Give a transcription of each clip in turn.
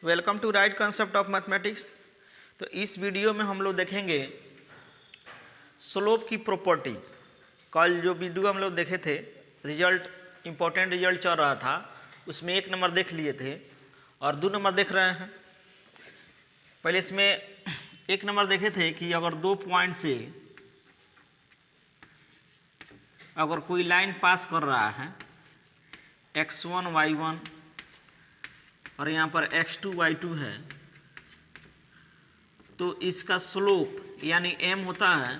Welcome to right concept of mathematics. तो इस video में हम लोग देखेंगे स्लोप की प्रॉपर्टीज। कल जो वीडियो हम लोग देखे थे, रिजल्ट इम्पोर्टेंट रिजल्ट चल रहा था, उसमें 1 नंबर देख लिए थे और 2 नंबर देख रहे हैं। पहले इसमें 1 नंबर देखे थे कि अगर 2 पॉइंट से अगर कोई लाइन पास कर रहा है x1 y1 और यहाँ पर x2 y2 है, तो इसका स्लोप यानी m होता है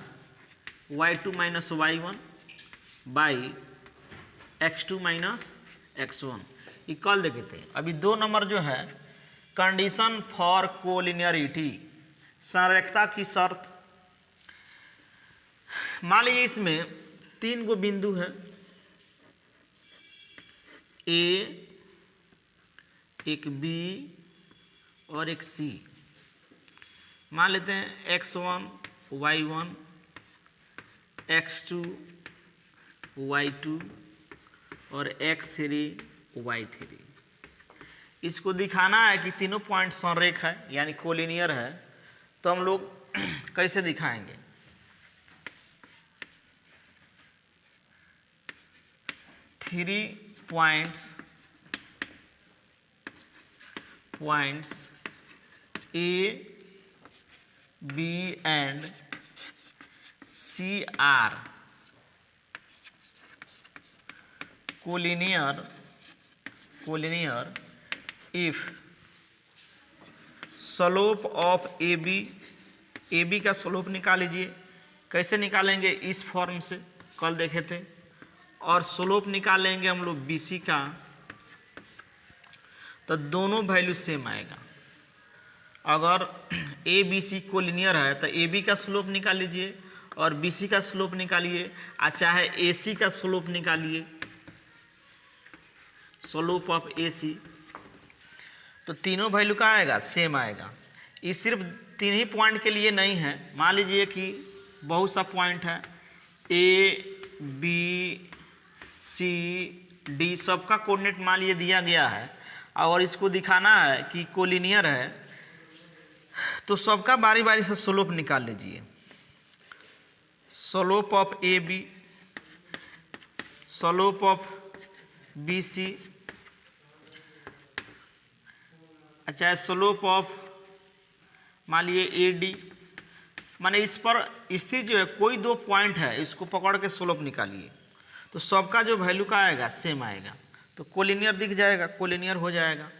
y2 minus y1 by x2 minus x1। ये कल देखे थे। अभी 2 नंबर जो है कंडीशन फॉर कोलिनियरिटी, संरेखता की शर्त। मान लीजिए इसमें 3 गो बिंदु है, ए, एक बी और एक सी। मान लेते हैं x1 y1 x2 y2 और x3 y3। इसको दिखाना है कि तीनों पॉइंट संरेख है यानी कोलिनियर है। तो हम लोग कैसे दिखाएंगे? Three points A, B and C are collinear if slope of AB का स्लोप निकाल लीजिए। कैसे निकालेंगे? इस फॉर्म से कल देखे थे। और स्लोप निकालेंगे हम लोग BC का, तो दोनों वैल्यू सेम आएगा। अगर ABC कोलिनियर है तो AB का स्लोप निकाल लीजिए और BC का स्लोप निकालिए, और चाहे AC का स्लोप निकालिए, स्लोप ऑफ AC, तो तीनों वैल्यू का आएगा, सेम आएगा। ये सिर्फ 3 ही पॉइंट के लिए नहीं है। मान लीजिए कि बहुत सा पॉइंट है, A, B, C, D, सबका कोऑर्डिनेट मान लीजिए दिया गया है और इसको दिखाना है कि कोलिनियर है, तो सबका बारी बारी से स्लोप निकाल लीजिए। Slope of AB, slope of BC, अच्छा स्लोप ऑफ मान लीजिए AD। माने इस पर स्थित जो है कोई 2 पॉइंट है, इसको पकड़ के स्लोप निकालिए, तो सबका जो वैल्यू का आएगा सेम आएगा, तो कोलिनियर दिख जाएगा, कोलिनियर हो जाएगा।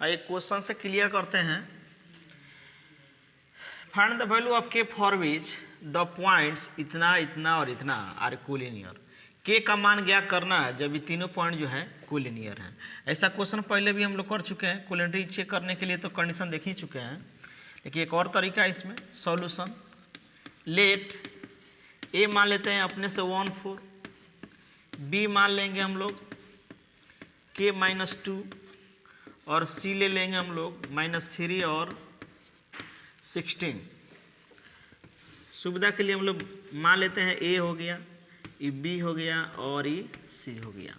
एक क्वेश्चन से क्लियर करते हैं। फाइंड द वैल्यू ऑफ के फॉर विच द पॉइंट्स इतना इतना और इतना आर कोलिनियर। के का मान ज्ञात करना है जब ये तीनों पॉइंट जो है कोलिनियर हैं। ऐसा क्वेश्चन पहले भी हम लोग कर चुके हैं। कोलिनियरिटी चेक करने के लिए तो कंडीशन देख ही चुके हैं, लेकिन एक और तरीका है इसमें सॉल्यूशन। लेट ए मान लेते हैं अपने से 1/4, बी मान लेंगे हम लोग के -2 और सी ले लेंगे हम लोग -3 और 16। सुविधा के लिए हम लोग मान लेते हैं ए हो गया, ये बी हो गया और ये सी हो गया।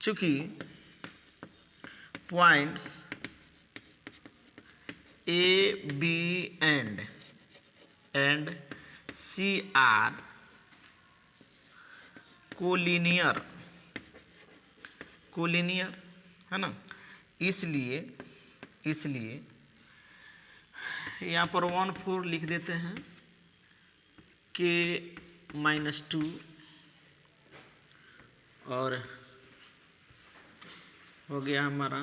चूंकि points A B and C are collinear है ना, इसलिए यहाँ पर 1/4 लिख देते हैं, के -2 और हो गया हमारा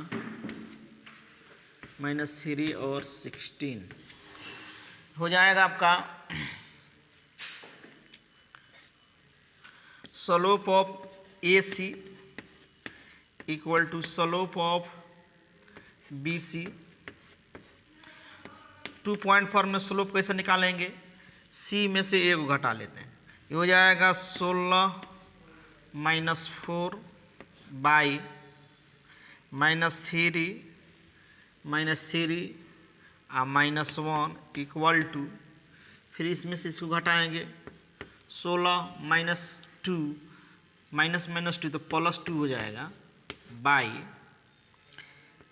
-3 और 16 हो जाएगा आपका। Slope of AC equal to slope of BC। 2 point form में स्लोप कैसे निकालेंगे? C में से ए को घटा लेते हैं, ये हो जाएगा 16 -4 बाई -3 और -1 इक्वल टू, फिर इसमें से इसको घटाएंगे 16 minus two, minus minus two तो प्लस टू हो जाएगा, बाई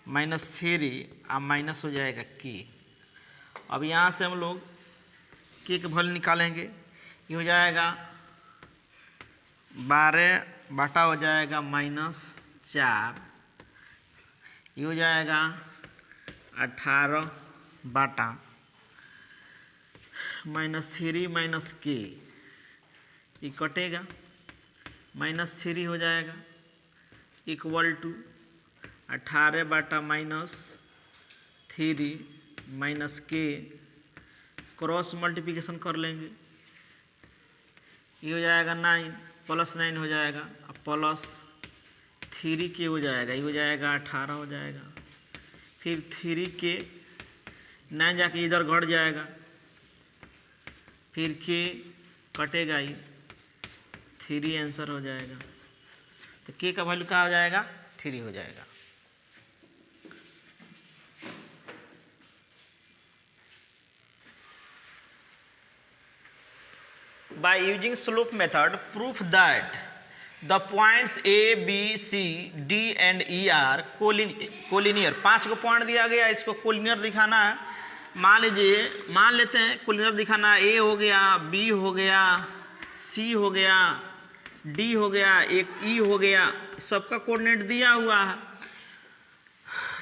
-3 और माइनस हो जाएगा के। अब यहाँ से हम लोग के वैल्यू निकालेंगे, ये हो जाएगा 12 बटा हो जाएगा -4, ये हो जाएगा 18 बटा -3 माइनस के, ये कटेगा, -3 हो जाएगा इक्वल टू 18 बटा -3 माइनस के, क्रॉस मल्टीप्लिकेशन कर लेंगे, ये हो जाएगा 9 प्लस 9 हो जाएगा, अब प्लस 3 के हो जाएगा, ये हो जाएगा 18 हो जाएगा, फिर 3 के 9 जाके इधर घट जाएगा, फिर के कटेगा, ही 3 आंसर हो जाएगा। तो के का वैल्यू क्या हो जाएगा? 3 हो जाएगा। By using slope method, prove that the points A, B, C, D and E are collinear। 5 को पॉइंट दिया गया, इसको कोलिनियर दिखाना है। मान लेते हैं कोलिनियर दिखाना, A हो गया, B हो गया, C हो गया, D हो गया, एक E हो गया, सबका कोऑर्डिनेट दिया हुआ है।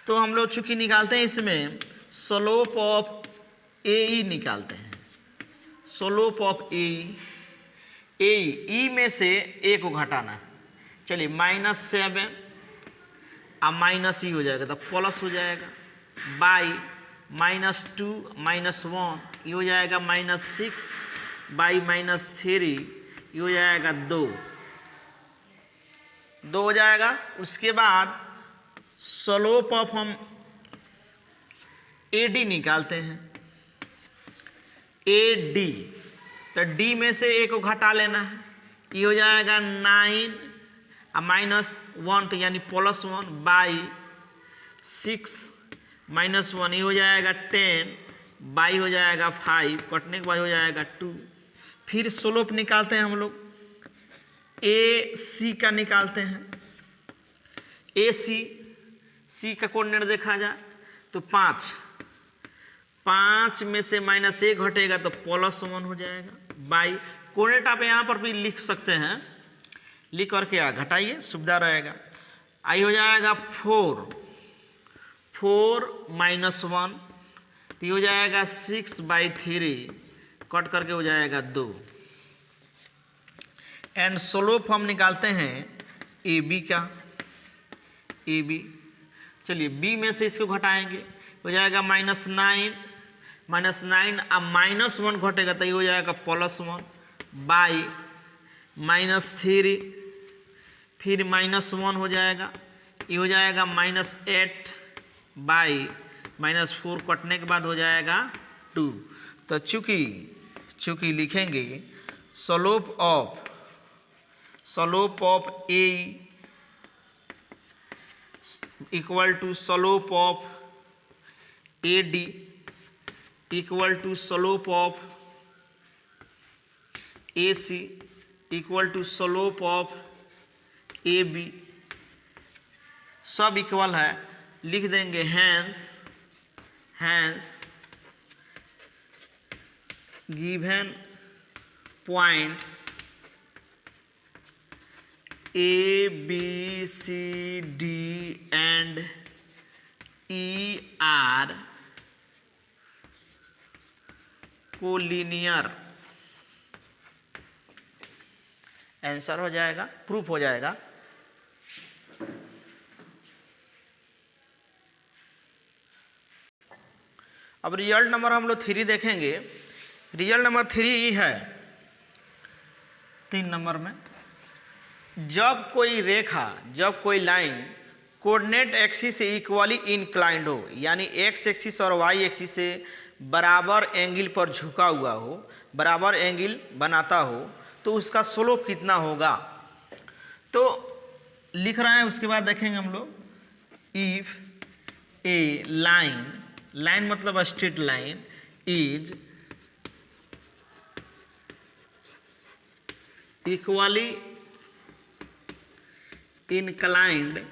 तो हम लोग चूंकि निकालते हैं इसमें स्लोप ऑफ AE निकालते हैं, स्लोप ऑफ ए में से ए को घटाना है। चलिए -7 और माइनस ई हो जाएगा तो प्लस हो जाएगा, बाई -2 -1 ये हो जाएगा -6 बाई -3 ये हो जाएगा 2 हो जाएगा। उसके बाद स्लोप ऑफ हम AD निकालते हैं, AD तो D में से ए को घटा लेना है, ये हो जाएगा 9 और -1 तो यानी +1 बाई 6 -1 ये हो जाएगा 10 बाई हो जाएगा 5, कटने के बाद हो जाएगा 2। फिर स्लोप निकालते हैं हम लोग, AC का निकालते हैं, AC का कोऑर्डिनेट देखा जाए तो 5 में से -1 घटेगा तो +1 हो जाएगा, बाई कोऑर्डिनेट आप यहाँ पर भी लिख सकते हैं, लिख करके घटाइए सुविधा रहेगा। आई हो जाएगा 4 -1 तो ये हो जाएगा 6/3 कट करके हो जाएगा 2। एंड स्लोप हम निकालते हैं AB का, AB चलिए B में से इसको घटाएंगे, हो जाएगा -9 और -1 घटेगा तो ये हो जाएगा +1 बाई -3 फिर -1 हो जाएगा, ये हो जाएगा -8 बाई -4 कटने के बाद हो जाएगा 2। तो चूंकि लिखेंगे slope of A equal to slope of AD equal to slope of AC equal to slope of AB, सब इक्वल है, लिख देंगे hence given points A, B, C, D and E are collinear. Answer हो जाएगा, proof हो जाएगा। अब result number हम लोग 3 देखेंगे। रिजल्ट नंबर 3 है 3 नंबर में, जब कोई लाइन कोऑर्डिनेट एक्सिस से इक्वली इंक्लाइंड हो, यानी एक्स एक्सिस और वाई एक्सिस से बराबर एंगल पर झुका हुआ हो, बराबर एंगल बनाता हो, तो उसका स्लोप कितना होगा। तो लिख रहे हैं, उसके बाद देखेंगे हम लोग, इफ ए लाइन मतलब straight line is equally inclined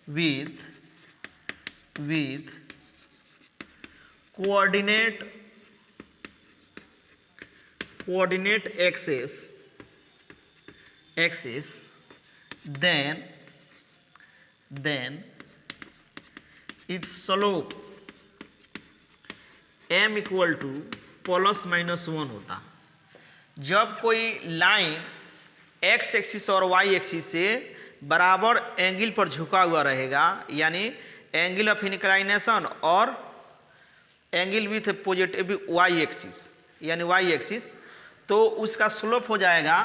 with coordinate axis, then its slope m equal to +-1 होता। जब कोई लाइन एक्स एक्सिस और वाई एक्सिस से बराबर एंगल पर झुका हुआ रहेगा, यानी एंगल ऑफ इंक्लाइनेशन और angle with positive Y axis यानी वाई एक्सिस, तो उसका स्लोप हो जाएगा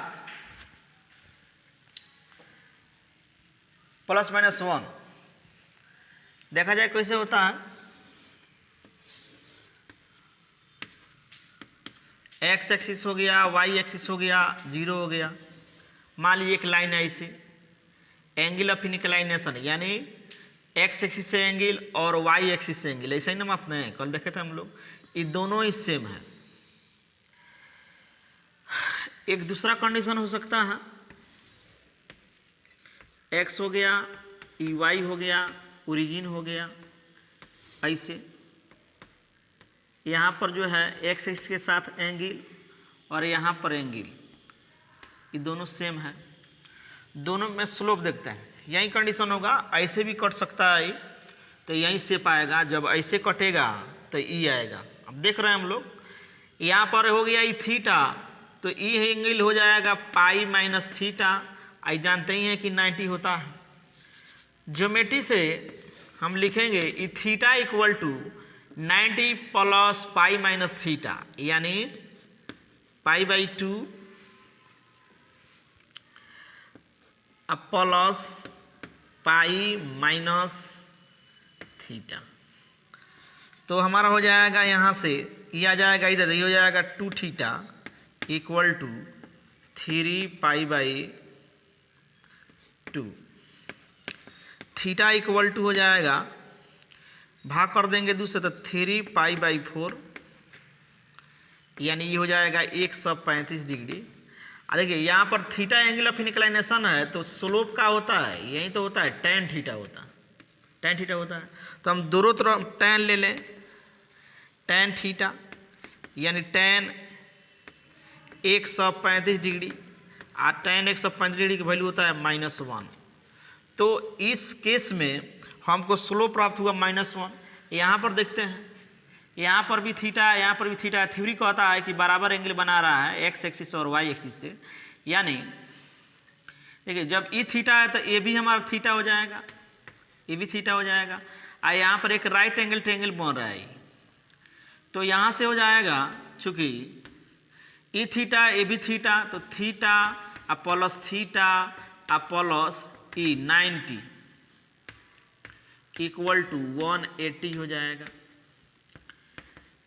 +-1। देखा जाए कैसे होता है। एक्स एक्सिस हो गया, वाई एक्सिस हो गया, 0 हो गया। मान लीजिए एक लाइन है इसे, एंगल ऑफ इंक्लाइनेशन यानी एक्स एक्सिस से एंगल और वाई एक्सिस से एंगल, ऐसा ही ना मापते हैं, कल देखे थे हम लोग। ये दोनों ही सेम है। एक दूसरा कंडीशन हो सकता है, एक्स हो गया, ई वाई हो गया, ओरिजिन हो गया, ऐसे यहाँ पर जो है एक्स एक्सिस के साथ एंगल और यहाँ पर एंगल, ये दोनों सेम है। दोनों में स्लोप देखते हैं, यही कंडीशन होगा। ऐसे भी कट सकता है तो यहीं से पाएगा, जब ऐसे कटेगा तो ई आएगा। अब देख रहे हैं हम लोग, यहाँ पर हो गया ई थीटा, तो ई एंगल हो जाएगा π-θ। आई जानते ही हैं कि 90 होता है। ज्योमेट्री से हम लिखेंगे ई थीटा इक्वल टू 90 + π-θ, यानी π/2 प्लस π-θ। तो हमारा हो जाएगा यहाँ से ये आ जाएगा इधर, ये हो जाएगा 2θ equal to 3π/2। Theta equal to हो जाएगा, भाग कर देंगे 2 से तो 3π/4, यानी ये हो जाएगा 135 डिग्री। देखिए यहाँ पर थीटा एंगल ऑफ इंक्लाइनेशन है, तो स्लोप का होता है, यही तो होता है tan θ होता है, tan θ होता है। तो हम दोनों तरफ tan ले लें, tan θ यानी tan 135 डिग्री, और tan 135 डिग्री की वैल्यू होता है -1। तो इस केस में हमको स्लोप प्राप्त हुआ -1। यहाँ पर देखते हैं, यहाँ पर भी थीटा है, यहाँ पर भी थीटा है। थ्योरी कहता है कि बराबर एंगल बना रहा है एक्स एक्सिस और वाई एक्सिस से, यानी देखिए जब ई थीटा है तो ये भी हमारा थीटा हो जाएगा, ये भी थीटा हो जाएगा। और यहाँ पर एक राइट एंगल ट्रायंगल बन रहा है, तो यहाँ से हो जाएगा, चूँकि ई थीटा ए भी थीटा, तो थीटा प्लस थीटा प्लस ई 90 इक्वल टू 180 हो जाएगा।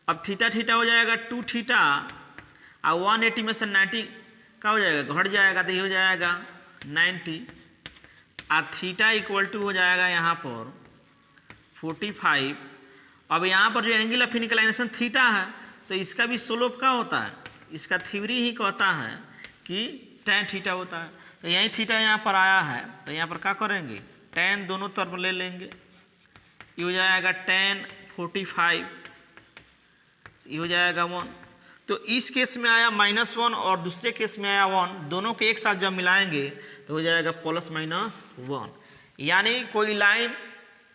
अब थीटा थीटा हो जाएगा 2θ, और 180 में से 90 का हो जाएगा, घट जाएगा, तो ये हो जाएगा 90, और थीटा इक्वल टू हो जाएगा यहाँ पर 45। अब यहाँ पर जो एंगल ऑफ इंक्लाइनेशन थीटा है, तो इसका भी स्लोप का होता है, इसका थ्योरी ही कहता है कि tan θ होता है। तो यही थीटा यहाँ पर आया है, तो यहाँ पर क्या करेंगे, tan दोनों तरफ ले लेंगे, ये हो जाएगा tan 45, ये हो जाएगा 1। तो इस केस में आया -1 और दूसरे केस में आया 1, दोनों के एक साथ जब मिलाएंगे तो हो जाएगा +-1। यानी कोई लाइन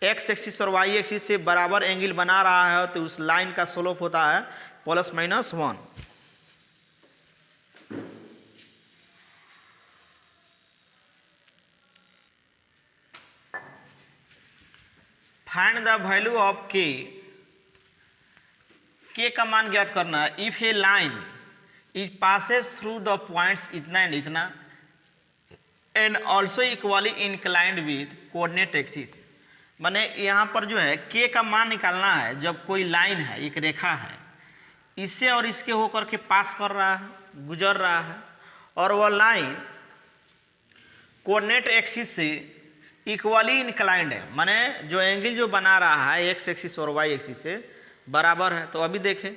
एक्स एक्सिस और वाई एक्सिस से बराबर एंगल बना रहा है, तो उस लाइन का स्लोप होता है +-1। फाइंड द वैल्यू ऑफ के का मान ज्ञात करना है। If a line is passes through the points इतना एंड इतना and also equally inclined with coordinate axis, माने यहाँ पर जो है के का मान निकालना है। जब कोई लाइन है, एक रेखा है, इससे और इसके होकर के पास कर रहा है, गुजर रहा है, और वह लाइन कोऑर्डिनेट एक्सिस से इक्वली इंक्लाइंड है, माने जो एंगल जो बना रहा है एक्स एक्सिस और वाई एक्सिस से बराबर है। तो अभी देखें,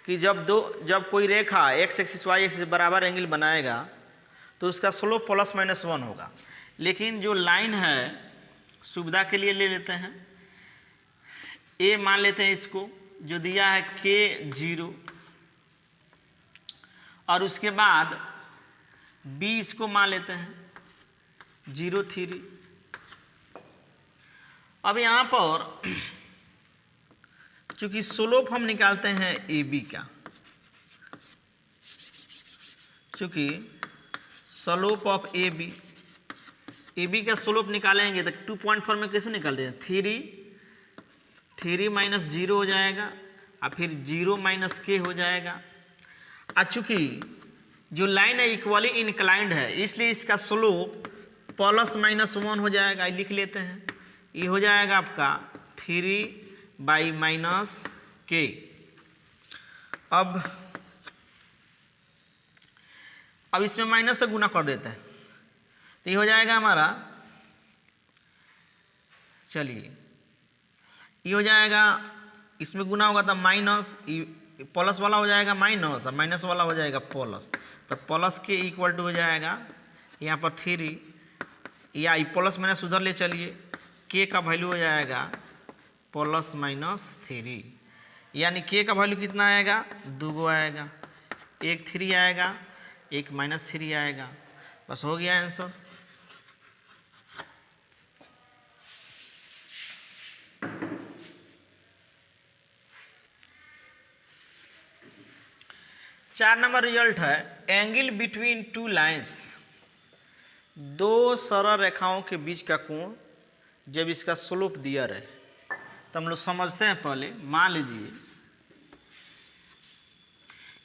कि जब कोई रेखा एक्स एक्सिस वाई एक्सिस बराबर एंगल बनाएगा तो उसका स्लोप +-1 होगा। लेकिन जो लाइन है सुविधा के लिए ले लेते हैं, ए मान लेते हैं इसको, जो दिया है K0, और उसके बाद बी इसको मान लेते हैं 0,3। अब यहाँ पर चूंकि स्लोप हम निकालते हैं ए बी का, चूंकि स्लोप ऑफ ए बी का स्लोप निकालेंगे तो 2.4 में कैसे निकालते हैं, 3 माइनस 0 हो जाएगा और फिर 0 माइनस के हो जाएगा। चूंकि जो लाइन है इक्वली इंक्लाइंड है इसलिए इसका स्लोप +-1 हो जाएगा। लिख लेते हैं, ये हो जाएगा आपका 3/-k। अब इसमें माइनस से गुना कर देते हैं तो ये हो जाएगा हमारा, चलिए ये हो जाएगा, इसमें गुना होगा तो माइनस, प्लस वाला हो जाएगा माइनस और माइनस वाला हो जाएगा प्लस, तो प्लस के इक्वल टू हो जाएगा यहाँ पर 3, या प्लस माइनस उधर ले चलिए, के का वैल्यू हो जाएगा +-3, यानी के का वैल्यू कितना आएगा, 2 आएगा, एक 3 आएगा, एक -3 आएगा। बस हो गया आंसर। चार नंबर रिजल्ट है, एंगल बिटवीन टू लाइंस, दो सरल रेखाओं के बीच का कोण जब इसका स्लोप दिया रहे। तो हम लोग समझते हैं पहले, मान लीजिए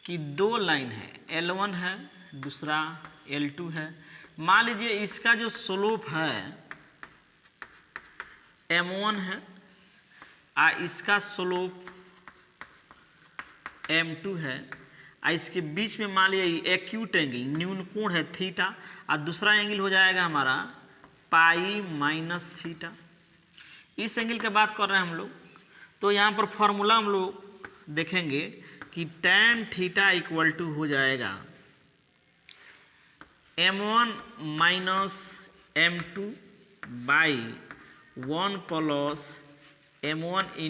कि दो लाइन है, L1 है, दूसरा L2 है। मान लीजिए इसका जो स्लोप है M1 है और इसका स्लोप M2 है, और इसके बीच में मान लीजिए एक्यूट एंगल न्यून कोण है थीटा, और दूसरा एंगल हो जाएगा हमारा π-θ। इस एंगल की बात कर रहे हैं हम लोग। तो यहाँ पर फॉर्मूला हम लोग देखेंगे कि tan थीटा इक्वल टू हो जाएगा M1 - M2 by 1 + M1 ×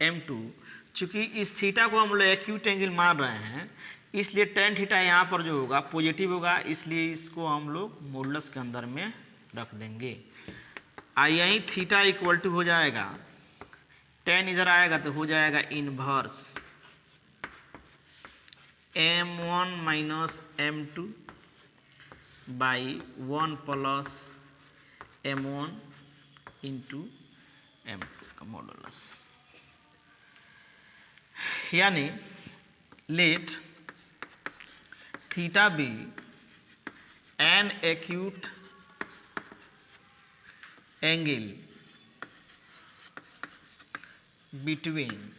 M2। चूँकि इस थीटा को हम लोग एक्यूट एंगल मान रहे हैं इसलिए tan थीटा यहाँ पर जो होगा पॉजिटिव होगा, इसलिए इसको हम लोग मॉडुलस के अंदर में रख देंगे। यहीं थीटा इक्वल टू हो जाएगा, tan इधर आएगा तो हो जाएगा inverse M1 - M2 by 1 + M1 × M2 का मॉडुलस। यानी let theta be an acute angle between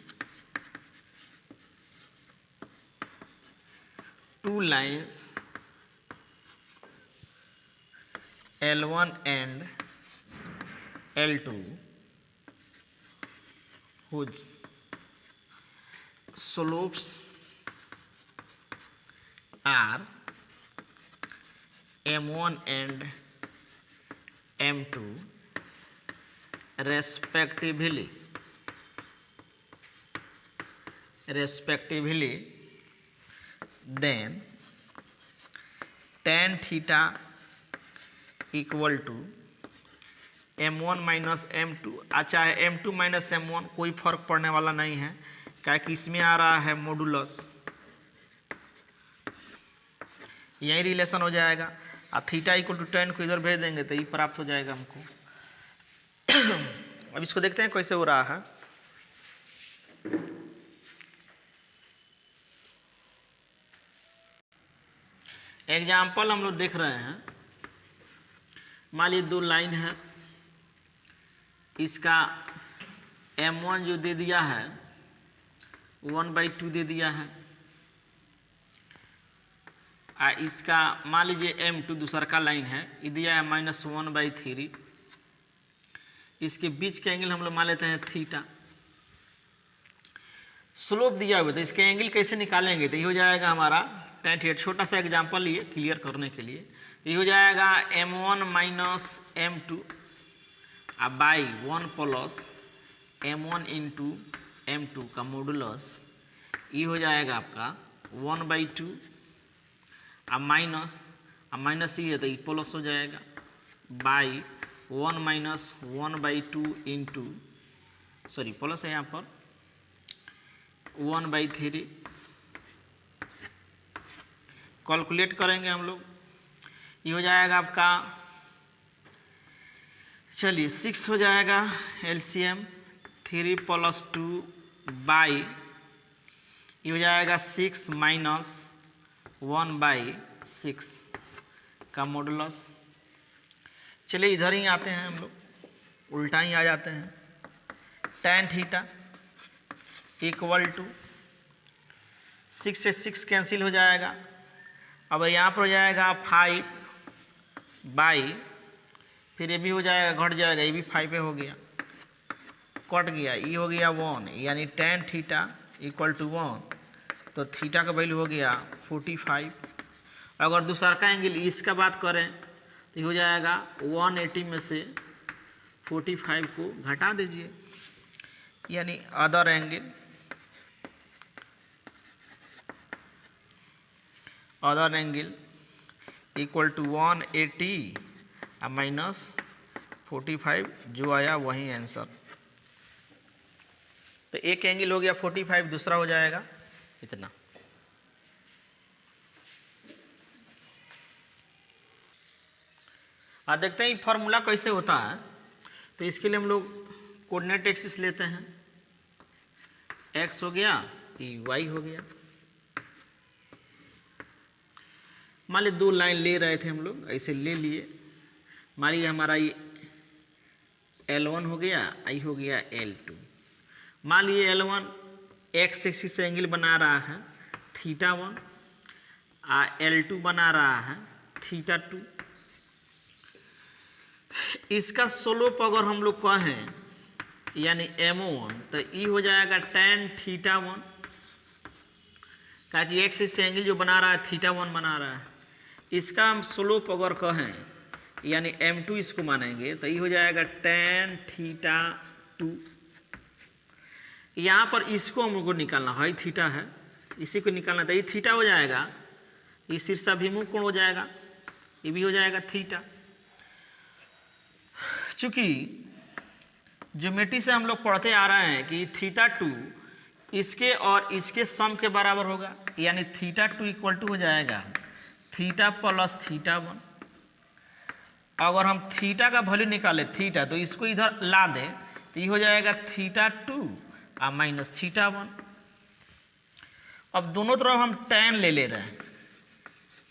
two lines L1 and L2 whose slopes are M1 and M2 respectively, then tan theta equal to M1 - M2। अच्छा है M2 - M1 कोई फर्क पड़ने वाला नहीं है, क्या कि इसमें आ रहा है मॉडुलस, यही रिलेशन हो जाएगा। और थीटा इक्वल टू tan को इधर भेज देंगे तो ये प्राप्त हो जाएगा हमको। अब इसको देखते हैं कैसे हो रहा है। एग्जाम्पल हम लोग देख रहे हैं, मान लीजिए दो लाइन है, इसका M1 जो दे दिया है 1/2 दे दिया है, और इसका मान लीजिए M2 दूसरा का लाइन है, ये दिया है -1/3। इसके बीच का एंगल हम लोग मान लेते हैं थीटा। स्लोप दिया हुआ, तो इसके एंगल कैसे निकालेंगे, तो ये हो जाएगा हमारा tan थीटा। छोटा सा एग्जांपल लिए क्लियर करने के लिए, ये हो जाएगा m1 minus m2 by 1 plus m1 into m2 का मॉडुलस, ये हो जाएगा आपका 1/2 माइनस ये है तो ये प्लस हो जाएगा by 1 minus 1/2 into, sorry plus है यहाँ पर 1/3। कैलकुलेट करेंगे हम लोग, ये हो जाएगा आपका, चलिए 6 हो जाएगा एलसीएम, 3 + 2 बाई, ये हो जाएगा 6 माइनस 1/6 का मॉडुलस। चलिए इधर ही आते हैं हम लोग, उल्टा ही आ जाते हैं। tan थीटा इक्वल टू 6 से 6 कैंसिल हो जाएगा। अब यहाँ पर हो जाएगा 5 बाई, फिर ये भी हो जाएगा, घट जाएगा, ये भी 5 पे हो गया, कट गया, ये हो गया 1, यानी tan थीटा इक्वल टू 1, तो थीटा का वैल्यू हो गया 45। अगर दूसरा का एंगल इसका बात करें तो ये हो जाएगा 180 में से 45 को घटा दीजिए, यानी other angle equal to 180 minus 45, जो आया वही आंसर। तो एक एंगल हो गया 45, दूसरा हो जाएगा इतना। देखते हैं फॉर्मूला कैसे होता है। तो इसके लिए हम लोग कोऑर्डिनेट एक्सिस लेते हैं, x हो गया, y हो गया। मान लीजिए 2 लाइन ले रहे थे हम लोग, ऐसे ले लिए, मान लीजिए हमारा ये L1 हो गया, I हो गया L2। मान लीजिए L1 x एक्सिस से एंगल बना रहा है θ1, L2 बना रहा है θ2। इसका स्लोप अगर हम लोग कहें यानी m1, तो ये हो जाएगा tan θ1, क्या कि x से एंगल जो बना रहा है θ1 बना रहा है। इसका हम स्लोप अगर कहें यानी m2 इसको मानेंगे, तो ये हो जाएगा tan θ2। यहाँ पर इसको हम लोग को निकालना है, थीटा है, इसी को निकालना, तो ये थीटा हो जाएगा, ये शीर्षाभिमुख कोण हो जाएगा, ये भी हो जाएगा थीटा। चूंकि ज्योमेट्री से हम लोग पढ़ते आ रहे हैं कि θ2 इसके और इसके सम के बराबर होगा, यानी θ2 इक्वल टू हो जाएगा थीटा प्लस θ1। अगर हम थीटा का वैल्यू निकालें थीटा, तो इसको इधर ला दें, तो ये हो जाएगा θ2 माइनस θ1। अब दोनों तरफ हम tan ले रहे हैं,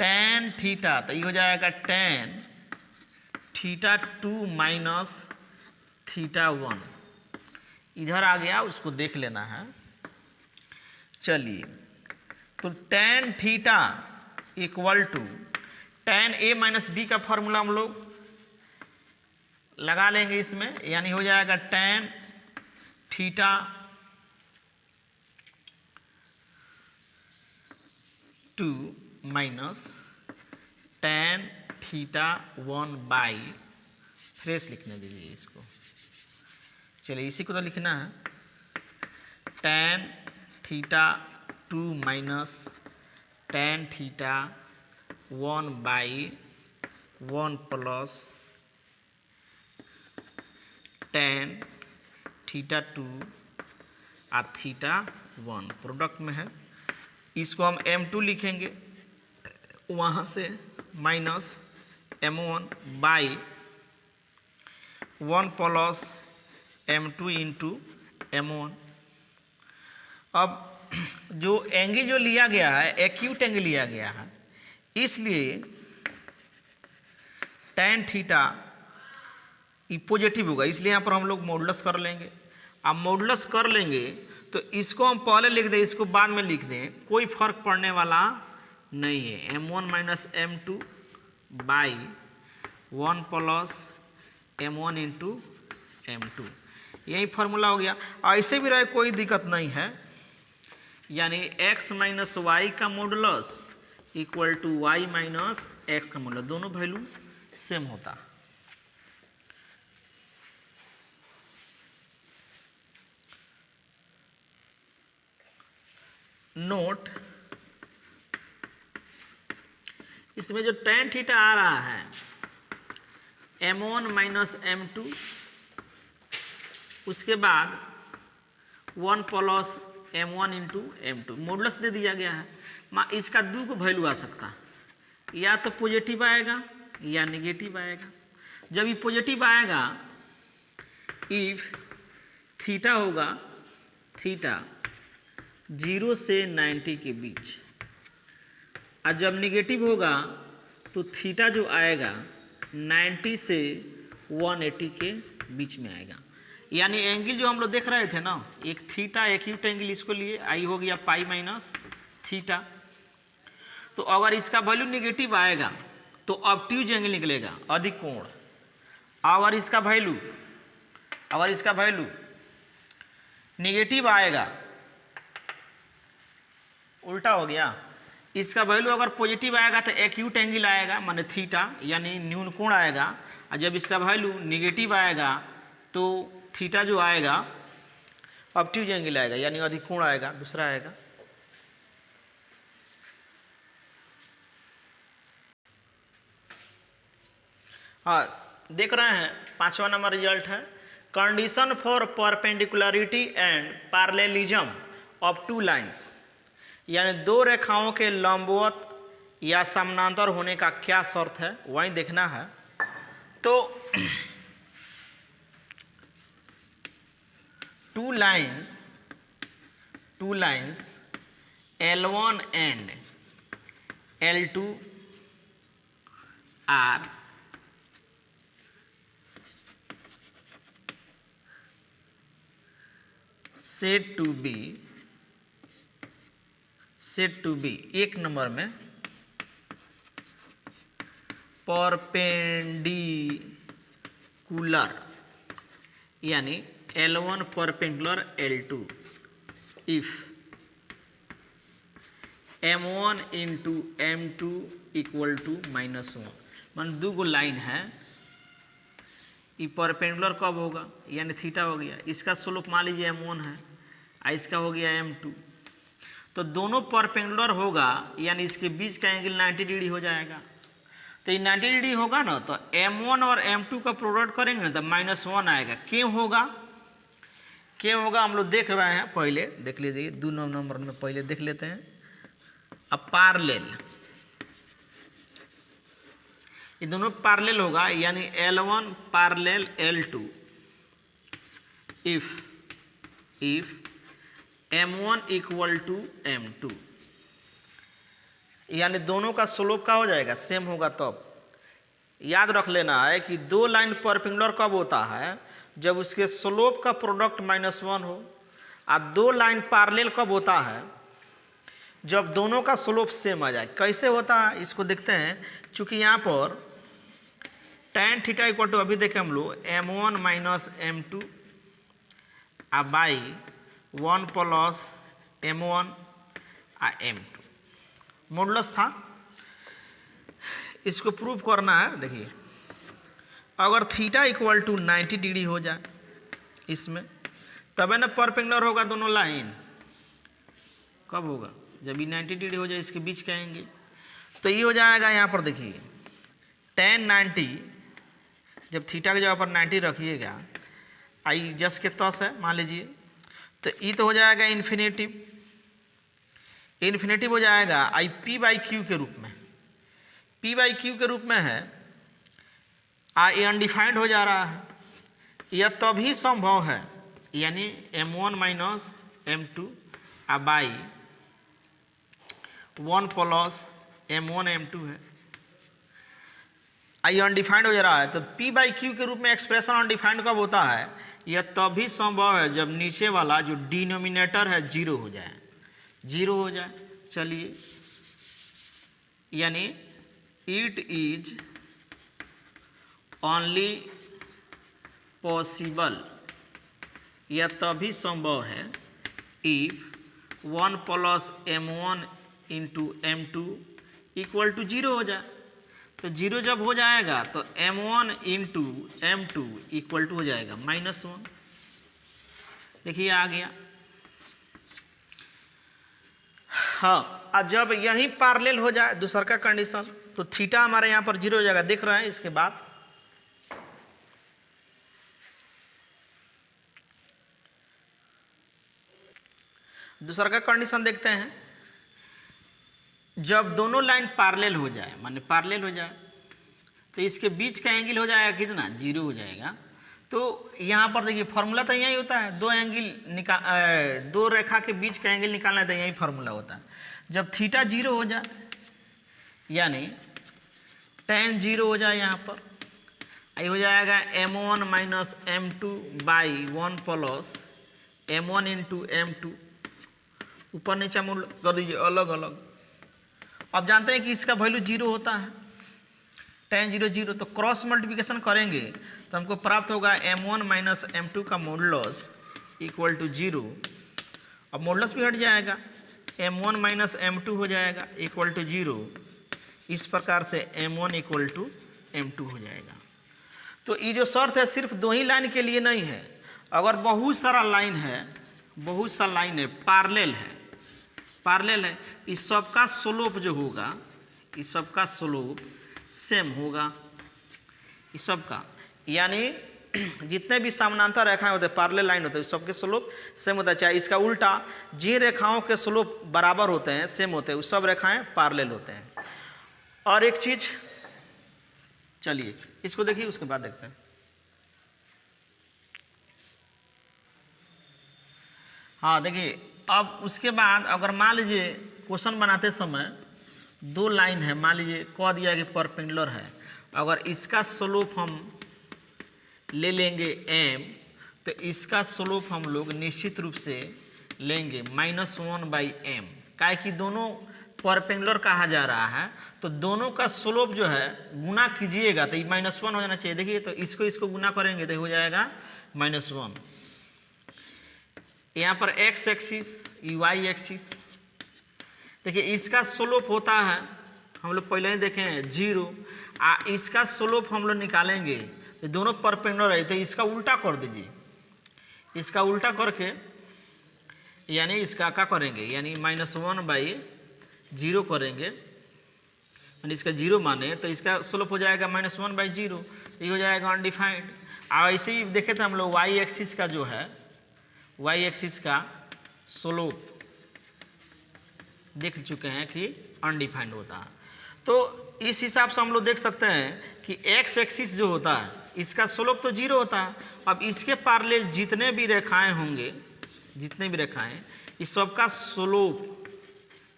tan थीटा, तो ये हो जाएगा tan θ2 माइनस θ1। इधर आ गया, उसको देख लेना है। चलिए, तो tan theta equal to tan a minus b का फॉर्मूला हम लोग लगा लेंगे इसमें, यानी हो जाएगा tan θ2 minus tan θ1 by, fresh लिखने दीजिए इसको। चलिए इसी को तो लिखना है, tan θ2 minus tan θ1 by 1 plus tan θ2 θ1 product में है। इसको हम m2 लिखेंगे, वहाँ से minus m1 by 1 plus m2 into m1। अब जो एंगल जो लिया गया है एक्यूट एंगल लिया गया है, इसलिए tan थीटा पॉजिटिव होगा, इसलिए यहाँ पर हम लोग मॉडुलस कर लेंगे। अब मॉडुलस कर लेंगे तो इसको हम पहले लिख दें, इसको बाद में लिख दें, कोई फर्क पड़ने वाला नहीं है। m1 minus m2 by 1 plus m1 into m2, यही फार्मूला हो गया। ऐसे भी रहे कोई दिक्कत नहीं है, यानी x माइनस वाई का modulus equal to Y minus X का मॉडुलस, दोनों वैल्यू सेम होता। नोट, इसमें जो tan थीटा आ रहा है m1 माइनस m2, उसके बाद 1 plus m1 into m2 modulus दे दिया गया है। इसका दो को वैल्यू आ सकता है, या तो पॉजिटिव आएगा या नेगेटिव आएगा। जब ये पॉजिटिव आएगा इफ थीटा होगा, थीटा 0 से 90 के बीच, और जब नेगेटिव होगा तो थीटा जो आएगा 90 से 180 के बीच में आएगा। यानी एंगल जो हम लोग देख रहे थे ना, एक थीटा एक्यूट एंगल, इसको लिए आई हो गया पाई माइनस थीटा। तो अगर इसका वैल्यू नेगेटिव आएगा तो ऑब्ट्यूज एंगल निकलेगा, अधिक कोण। अगर इसका वैल्यू नेगेटिव आएगा, उल्टा हो गया, इसका वैल्यू अगर पॉजिटिव आएगा तो एक्यूट एंगल आएगा माने थीटा, यानी न्यून कोण आएगा। और जब इसका वैल्यू नेगेटिव आएगा तो थीटा जो आएगा ऑब्ट्यूज एंगल आएगा, यानी अधिक कोण आएगा, दूसरा आएगा। हाँ, देख रहे हैं 5वां नंबर रिजल्ट है, condition for perpendicularity and parallelism of two lines, यानी दो रेखाओं के लंबवत या समानांतर होने का क्या शर्त है, वही देखना है। तो two lines L1 and L2 are said to be एक नंबर में परपेंडिकुलर, यानी L1 perpendicular L2 if M1 into M2 equal to -1। मान दो गो लाइन है, ये परपेंडिकुलर कब होगा, यानी थीटा हो गया, इसका स्लोप मान लीजिए M1 है और इसका हो गया M2। तो दोनों परपेंडिकुलर होगा, यानी इसके बीच का एंगल 90 डिग्री हो जाएगा। तो ये 90 डिग्री होगा ना, तो M1 और M2 का प्रोडक्ट करेंगे ना तो -1 आएगा। क्यों होगा हम लोग देख रहे हैं, पहले देख लीजिए, 2 नंबर में पहले देख लेते हैं। अब पैरेलल, ये दोनों पैरेलल होगा, यानी L1 parallel L2 if M1 equal to M2, यानी दोनों का स्लोप का हो जाएगा सेम होगा। तब याद रख लेना है कि दो लाइन परपेंडिकुलर कब होता है, जब उसके स्लोप का प्रोडक्ट -1 हो। और दो लाइन पैरेलल कब होता है, जब दोनों का स्लोप सेम आ जाए। कैसे होता है इसको देखते हैं। चूंकि यहाँ पर tan थीटा इक्वल टू, अभी देखें हम लोग, M1 minus M2 by 1 plus M1 M2 modulus था। इसको प्रूव करना है। देखिए, अगर थीटा इक्वल टू 90 डिग्री हो जाए इसमें, तब है ना परपेंडिकुलर होगा दोनों लाइन। कब होगा, जब ये 90 डिग्री हो जाए, इसके बीच का एंगल। तो ये हो जाएगा, यहाँ पर देखिए tan 90, जब थीटा की जगह पर 90 रखिएगा, आई जस के तस है मान लीजिए, तो ये तो हो जाएगा इन्फिनेटिव हो जाएगा आई p/q के रूप में, p/q के रूप में है। ये अनडिफाइंड हो जा रहा है। यह तभी संभव है, यानी M1 minus M2 by 1 plus M1 M2 है। ये अनडिफाइंड हो जा रहा है। तो p/q के रूप में एक्सप्रेशन अनडिफाइंड कब होता है, यह तभी संभव है जब नीचे वाला जो डिनोमिनेटर है 0 हो जाए। चलिए, यानी इट इज ओनली पॉसिबल, यह तभी संभव है if 1 plus m1 into m2 equal to 0 हो जाए। तो 0 जब हो जाएगा तो m1 into m2 equal to हो जाएगा -1। देखिए आ गया। हाँ, और जब यही पैरेलल हो जाए दूसरा का कंडीशन तो थीटा हमारे यहाँ पर 0 हो जाएगा। देख रहे हैं इसके बाद दूसरा का कंडीशन देखते हैं। जब दोनों लाइन पैरेलल हो जाए, माने पैरेलल हो जाए, तो इसके बीच का एंगल हो जाएगा कितना, 0 हो जाएगा। तो यहाँ पर देखिए फॉर्मूला तो यही होता है, दो रेखा के बीच का एंगल निकालना है तो यही फॉर्मूला होता है। जब थीटा 0 हो जाए यानी tan 0 हो जाए, यहाँ पर आई हो जाएगा m1 minus m2 by 1 plus m1 into m2, ऊपर नीचे मूल कर दीजिए अलग अलग। अब जानते हैं कि इसका वैल्यू 0 होता है, tan 0 0, तो क्रॉस मल्टीप्लिकेशन करेंगे तो हमको प्राप्त होगा m1 माइनस m2 का मॉडुलस इक्वल टू 0। अब मॉडुलस भी हट जाएगा, m1 माइनस m2 हो जाएगा इक्वल टू 0। इस प्रकार से m1 इक्वल टू m2 हो जाएगा। तो ये जो शर्त है सिर्फ दो ही लाइन के लिए नहीं है, अगर बहुत सारा लाइन है, बहुत सा लाइन है, पैरेलल है, इस सब का स्लोप जो होगा, इस सब का स्लोप सेम होगा, इस सब का, यानी जितने भी समानांतर रेखाएं होते हैं, पैरेलल लाइन होते हैं, सबके स्लोप सेम होता है। चाहे इसका उल्टा, जिन रेखाओं के स्लोप बराबर होते हैं, सेम होते हैं, वो सब रेखाएं पैरेलल होते हैं। और एक चीज, चलिए इसको देखिए उसके बाद देखते हैं। हाँ देखिए, अब उसके बाद अगर मान लीजिए क्वेश्चन बनाते समय दो लाइन है, मान लीजिए कह दिया कि परपेंडिकुलर है, अगर इसका स्लोप हम ले लेंगे m, तो इसका स्लोप हम लोग निश्चित रूप से लेंगे -1/m, काहे कि दोनों परपेंडिकुलर कहा जा रहा है, तो दोनों का स्लोप जो है गुना कीजिएगा तो ये -1 हो जाना चाहिए। देखिए तो इसको गुना करेंगे तो हो जाएगा -1। यहाँ पर x एक्सिस, y एक्सिस, देखिए इसका स्लोप होता है, हम लोग पहले ही देखे हैं 0, इसका स्लोप हम लोग निकालेंगे तो दोनों परपेंडिकुलर है, तो इसका उल्टा कर दीजिए, इसका उल्टा करके यानी इसका क्या करेंगे, यानी -1/0 करेंगे, यानी इसका 0 माने तो इसका स्लोप हो जाएगा -1/0, ये हो जाएगा अनडिफाइंड। और ऐसे ही देखे थे हम लोग y एक्सिस का जो है, y एक्सिस का स्लोप देख चुके हैं कि अनडिफाइंड होता है। तो इस हिसाब से हम लोग देख सकते हैं कि x एक्सिस जो होता है इसका स्लोप तो 0 होता है। अब इसके पैरेलल जितने भी रेखाएं होंगे, जितने भी रेखाएं, इस सब का स्लोप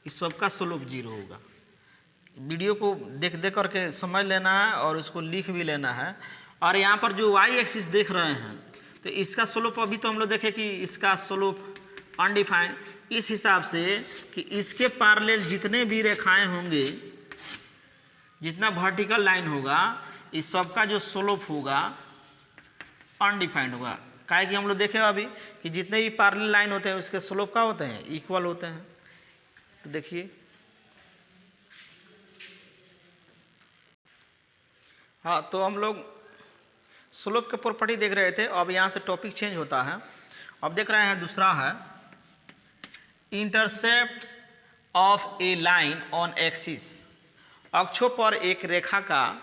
0 होगा। वीडियो को देख करके समझ लेना है और उसको लिख भी लेना है। और यहाँ पर जो y एक्सिस देख रहे हैं तो इसका स्लोप अभी तो हम लोग देखें कि इसका स्लोप अनडिफाइंड, इस हिसाब से कि इसके पैरेलल जितने भी रेखाएं होंगे, जितना वर्टिकल लाइन होगा, इस सब का जो स्लोप होगा अनडिफाइंड होगा। काहे कि हम लोग देखे अभी कि जितने भी पैरेलल लाइन होते हैं उसके स्लोप क्या होते हैं, इक्वल होते हैं। तो देखिए हाँ, तो हम लोग स्लोप के प्रॉपर्टी देख रहे थे। अब यहाँ से टॉपिक चेंज होता है, अब देख रहे हैं दूसरा है intercept of A line on axis, अक्षों पर एक रेखा का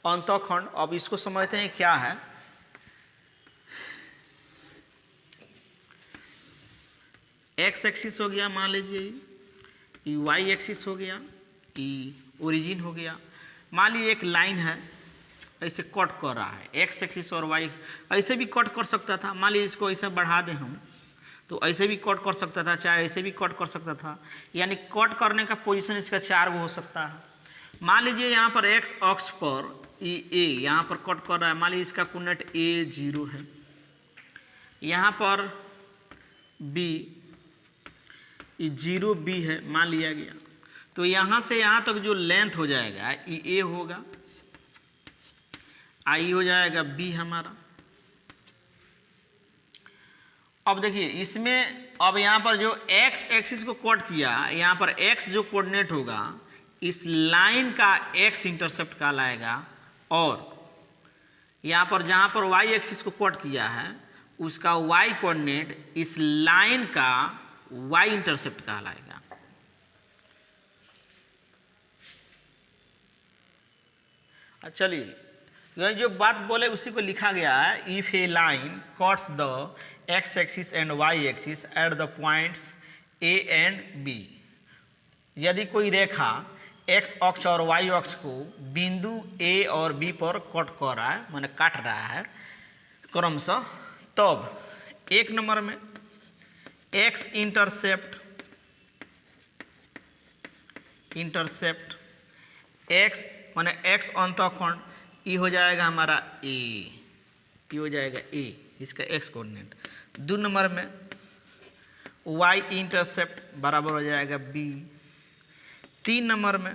अंतःखंड। अब इसको समझते हैं क्या है। एक्स एक्सिस हो गया, मान लीजिए ये वाई एक्सिस हो गया, ये ओरिजिन हो गया। मान लीजिए एक लाइन है ऐसे कट कर रहा है, एक्स एक्सिस और वाई ऐसे भी कट कर सकता था। मान लीजिए इसको ऐसे बढ़ा दें हम तो ऐसे भी कट कर सकता था, चाहे ऐसे भी कट कर सकता था, यानी कट करने का पोजीशन इसका 4 हो सकता है। मान लीजिए यहाँ पर एक्स अक्ष पर ए यहाँ पर कट कर रहा है, मान लीजिए इसका कोऑर्डिनेट ए 0 है, यहाँ पर बी 0 बी है मान लिया गया। तो यहाँ से यहाँ तक जो लेंथ हो जाएगा ये ए होगा, आई हो जाएगा बी हमारा, अब देखिए इसमें, अब यहाँ पर जो x एक्सिस को कॉट किया, यहाँ पर x जो कोऑर्डिनेट होगा इस लाइन का x इंटरसेप्ट कहलाएगा, और यहाँ पर जहाँ पर y एक्सिस को कॉट किया है उसका y कोऑर्डिनेट इस लाइन का y इंटरसेप्ट कहलाएगा। चलिए यह जो बात बोले उसी को लिखा गया है। If a line cuts the x axis and y axis at the points a and b, यदि कोई रेखा x अक्ष और y अक्ष को बिंदु a और b पर कट कर रहा है, माने काट रहा है क्रमशः, तब एक नंबर में x इंटरसेप्ट x माने x अंतःखंड, ये हो जाएगा हमारा a, ये हो जाएगा a, इसका x कोऑर्डिनेट। 2 नंबर में y इंटरसेप्ट बराबर हो जाएगा b। 3 नंबर में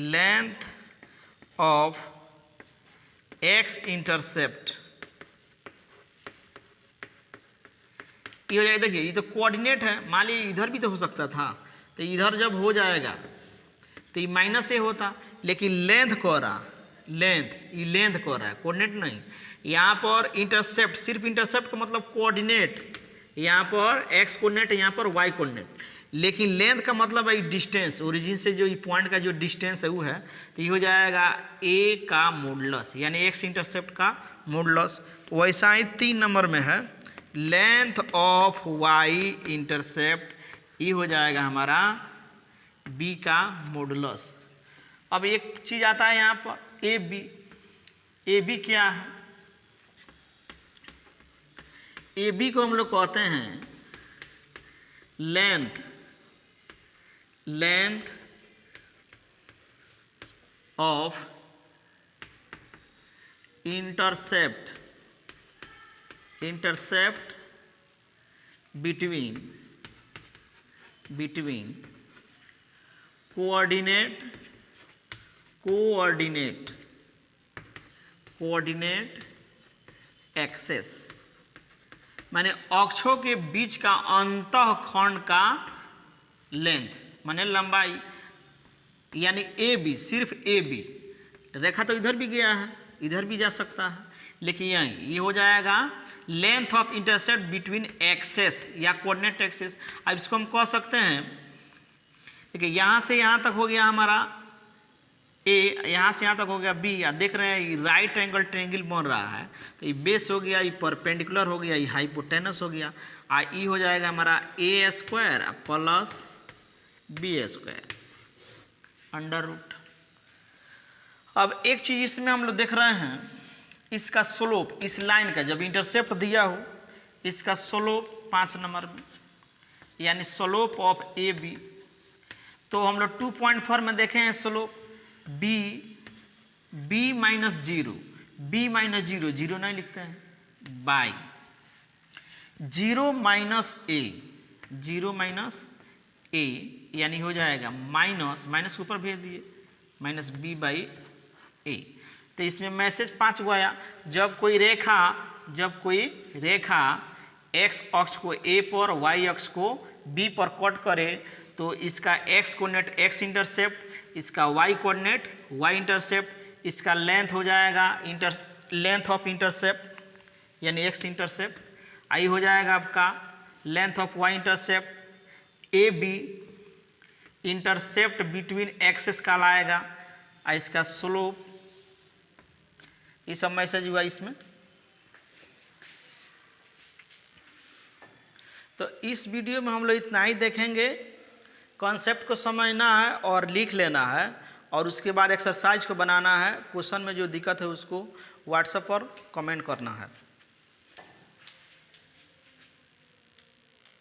लेंथ ऑफ x इंटरसेप्ट, ये हो जाएगा। देखिए ये तो कोऑर्डिनेट है, मान लीजिए इधर भी तो हो सकता था, तो इधर जब हो जाएगा तो ये माइनस ए होता, लेकिन लेंथ को रहा, ये लेंथ को रहा है, कोऑर्डिनेट नहीं। यहाँ पर इंटरसेप्ट, सिर्फ इंटरसेप्ट का मतलब कोऑर्डिनेट, यहाँ पर x कोऑर्डिनेट, यहाँ पर y कोऑर्डिनेट, लेकिन लेंथ का मतलब है डिस्टेंस, ओरिजिन से जो पॉइंट का जो डिस्टेंस है वो है, तो ये हो जाएगा a का मॉडुलस, यानी x इंटरसेप्ट का मॉडुलस। वैसा ही 3 नंबर में है लेंथ ऑफ y इंटरसेप्ट, ये हो जाएगा हमारा b का मॉडुलस। अब एक चीज आता है यहाँ पर ए बी क्या है? ए बी को हम लोग कहते हैं length of intercept between coordinate axes, माने अक्षों के बीच का अंतःखंड का लेंथ माने लंबाई, यानी ए बी, सिर्फ ए बी। रेखा तो इधर भी गया है, इधर भी जा सकता है, लेकिन ये हो जाएगा length of intercept between axes या कोऑर्डिनेट एक्सेस। अब इसको हम कह सकते हैं, देखिए यहाँ से यहाँ तक हो गया हमारा ए, यहाँ से यहाँ तक हो गया बी, या देख रहे हैं राइट एंगल ट्रायंगल बन रहा है, तो ये बेस हो गया, ये परपेंडिकुलर हो गया, ये हाइपोटेनस हो गया, ये हो जाएगा हमारा a square plus b square under root. अब एक चीज इसमें हम लोग देख रहे हैं, इसका स्लोप, इस लाइन का जब इंटरसेप्ट दिया हो, इसका स्लोप 5 नंबर में, यानी स्लोप ऑफ ए बी। तो हम लोग 2.4 में देखे हैं slope B minus zero, zero नहीं लिखते हैं, बाई 0 माइनस ए, यानी हो जाएगा माइनस ऊपर भेज दिए, माइनस बी बाई ए। तो इसमें मैसेज 5 गो आया। जब कोई रेखा x अक्ष को a पर, y अक्ष को b पर कट करे, तो इसका x कोऑर्डिनेट x इंटरसेप्ट, इसका y कोऑर्डिनेट y इंटरसेप्ट, इसका लेंथ हो जाएगा लेंथ ऑफ इंटरसेप्ट यानी x इंटरसेप्ट, आई हो जाएगा आपका length of y intercept A B, intercept between axes का लाएगा, इसका स्लोप, ये सब मैसेज हुआ इसमें। तो इस वीडियो में हम लोग इतना ही देखेंगे। कॉन्सेप्ट को समझना है और लिख लेना है, और उसके बाद एक्सरसाइज को बनाना है। क्वेश्चन में जो दिक्कत है उसको व्हाट्सएप पर कमेंट करना है।